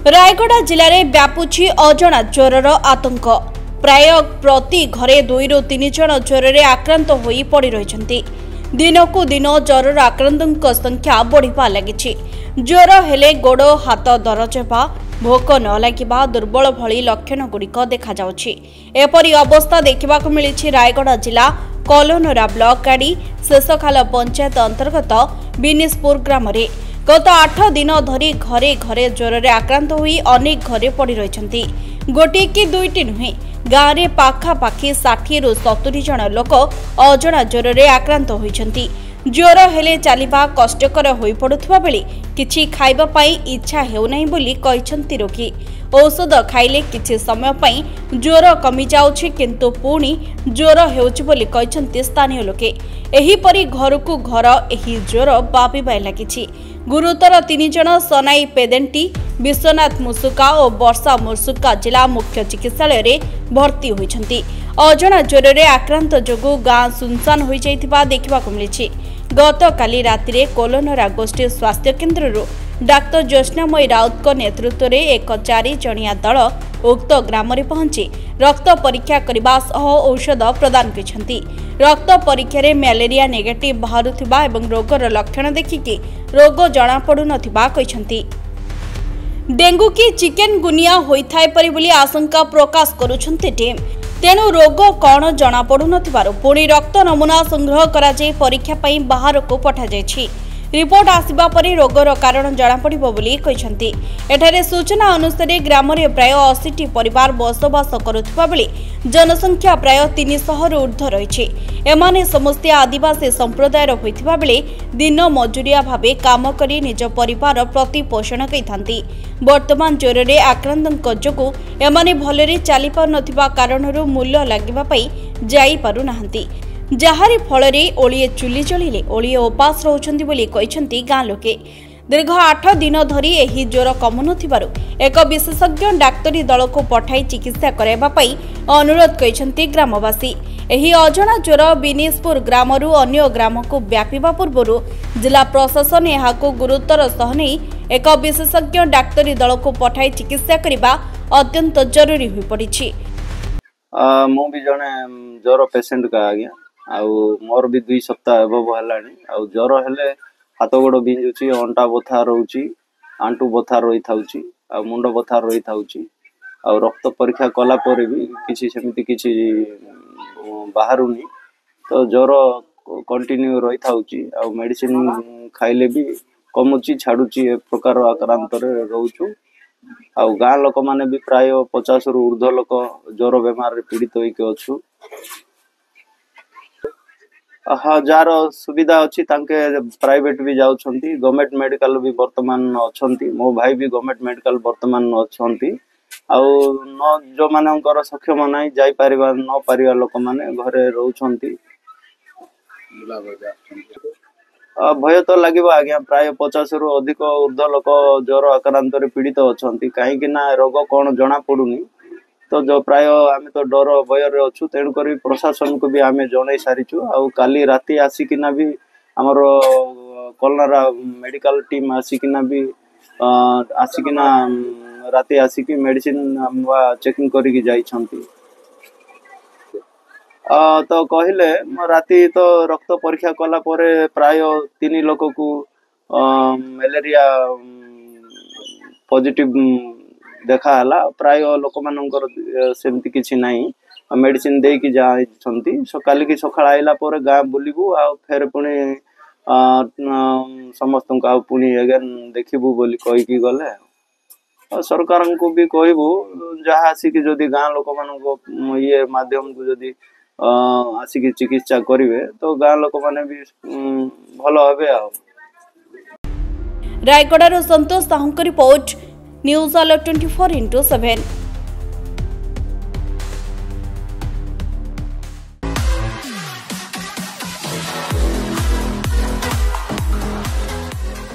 रायगड़ा जिले में व्यापुछि अजଣା ज्वरर आतंक। प्राय प्रति घरे 2 ରୁ 3 जन ज्वर में आक्रांत होई पड़ी रहिछन्ति। दिनकू दिन ज्वरर आक्रांतों संख्या बढ़िबा लागिछि। ज्वर हेले गोड़ हाथ दरज हेबा, भोक न लागिबा, दुर्बल भली लक्षण गुड़िक देखा जाउछि। एपरि अवस्था देखिबाकू मिलिछि रायगड़ा जिला कलोनरा ब्लॉक गाड़ी शेषखाल पंचायत अंतर्गत बिनिसपुर ग्राम रे। गत 8 दिन धरी घरे घरे ज्वर में आक्रांत होई अनेक घरे पड़ी रहिछन्ति। गोटे कि दुईटी नुहे, गाँव में पाखापाखि 60 ରୁ 70 जन लोक अजଣା ज्वर में आक्रांत होइछन्ति। ज्वर हेले चलिबा कष्टकर होई पड़ुथबा बेले किछि खाइबा पाई इच्छा हेउनाई बोली कहिछन्ति रोगी। औषध खाइले किछि समय पाई ज्वर कमी जाउछि, किंतु पुणी ज्वर हेउछि बोली कहिछन्ति स्थानीय लोके। एही परि घरकू घर एही ज्वर बाबिबाय लागिछि। गुरुतर 3 जन सनाई पेदेंटी, विश्वनाथ मुसुका और वर्षा मुसुका जिला मुख्य चिकित्सालय रे भर्ती होइछन्ति। अजଣା ज्वर में आक्रांत जोगु गाँ सुनसान हो जाइथिबा देखिबाकू मिलिछि। गत काली राति रे कोलोनरा गोष्ठी स्वास्थ्य केन्द्र डाक्टर ज्योत्स्नामयी राउत नेतृत्व में एक 4 जणिया दल उक्त ग्राम रे पहुंची रक्त परीक्षा करने सह औषध प्रदान करछन्ति। रक्त परीक्षा रे मलेरिया नेगेटिव बाहरुथिबा एवं रोगर लक्षण देखिकी रोग जणा पडु नथिबा कहिछन्ति। डेंगू की चिकेन गुनिया होइथाय परि बोली आशंका प्रकाश करुछन्ति टीम। तेणु रोग कौन जना पड़ु नथिबारु पुणी रक्त नमूना संग्रह करा जाय परीक्षा पई बाहर को पठा जायछि। रिपोर्ट आसिबा परि रोगर कारण जना पड़िबो बोली कहिसंती। एठारे सूचना अनुसार ग्राम रे प्राय 80 परिवार बसवास करुथबा बेले जनसंख्या प्राय 300 रु ऊर्ध्व रहिछि। एमाने समस्त आदिवासी संप्रदायर होइथिबा बेले दिन मजुरिया भाबे काम करी निज परिवार प्रतिपोषण करिथांती। वर्तमान ज्वर रे आक्रांतक जोगु एमाने भलरे चली पार नथिबा कारणरू मूल्य लागिबा पई जाई पारु नाहंती, जहारी फलरे ओलिए चुली जलिले ओलिए उपास रहउछन्ति बोली कहिसंति गाँ लोके। दीर्घ 8 दिन धरी एही ज्वर कमु नथिबारु एक विशेषज्ञ डाक्तरी दल को पठाई चिकित्सा कराइबा पई अनुरोध करिसंति ग्रामवासी। एही अजଣା ज्वर बिनिसपुर ग्रामरू अन्य ग्राम को व्यापीबा पूर्वरु जिला प्रशासन एहाको गुरुतर सह नै एक विशेषज्ञ डाक्तरी दल को पठाई चिकित्सा करिबा अत्यंत जरूरी होई पड़िछि। मु भी जने ज्वर पेशेंट का आज्ञा आउ मोर भी 2 सप्ताह एबव हलानी। आउ ज्वर हेले हाथ गोड़ बिंजुची, अंटा बथा रहउची, आंटू बथा रही थाउची, आ मुंड बथा रही थाउची। आ रक्त परीक्षा कला परे भी किछि सेमिति किछि बाहरुनी, तो ज्वर कंटिन्यू रही थाउची। आ मेडिसिन खाइले भी कमुची छाडुची, ए प्रकार आक्रांत रे रहउछु। आ गाँ लोक माने भी प्राय 50 रु ऊर्ध्व लोक ज्वर बेमार रे पीड़ित होइके अछु। जार सुविधा अच्छी तांके प्राइवेट भी जाउछंती, गवर्नमेंट मेडिकल भी वर्तमान अछंती। मो भाई भी गवर्नमेंट मेडिकल वर्तमान अछंती। आउ न जो मानकर सक्षम नाही जाई परिबा न परिबा लोक माने घरे रहउछंती। भय तो लागिबो आज्ञा, प्राय 50 रु अधिक ऊर्ध्व लोक ज्वर आक्रांत रे पीड़ित अछंती। काहे कि ना रोग कोन जणा पडुनी, तो जो प्राय आम तो डर भय रे अच्छु। तेणु करी प्रशासन को भी आम जन सारीचु। आउ काली राति आसिकिना भी आमर कोलनरा मेडिकल टीम आसिकिना भी आसिकिना राति आसिकी मेडिसिन चेकिंग करिकी जाइछंती। तो कहले राति तो रक्त परीक्षा कला परे प्राय 3 लोक को मलेरिया पॉजिटिव देखा हला। प्राय लोक मानकर सेमति किछि नाही, मेडिसिन दे कि जाइछंती। सकाल की सकाळ आइला पर गाँ बुलिबू, आ फेर पुणी समस्त का पुणी अगेन देखिबू बोली कहि कि गले। सरकार को भी कहबू जहाँ आसिकी जदि गाँ लोक मान ये माध्यम को जदि आसिकी चिकित्सा करिवे तो गाँ लोक माने भी भलो हेबे। आ रायगड़ा रो Santosh Sahu report, news alert 24x7।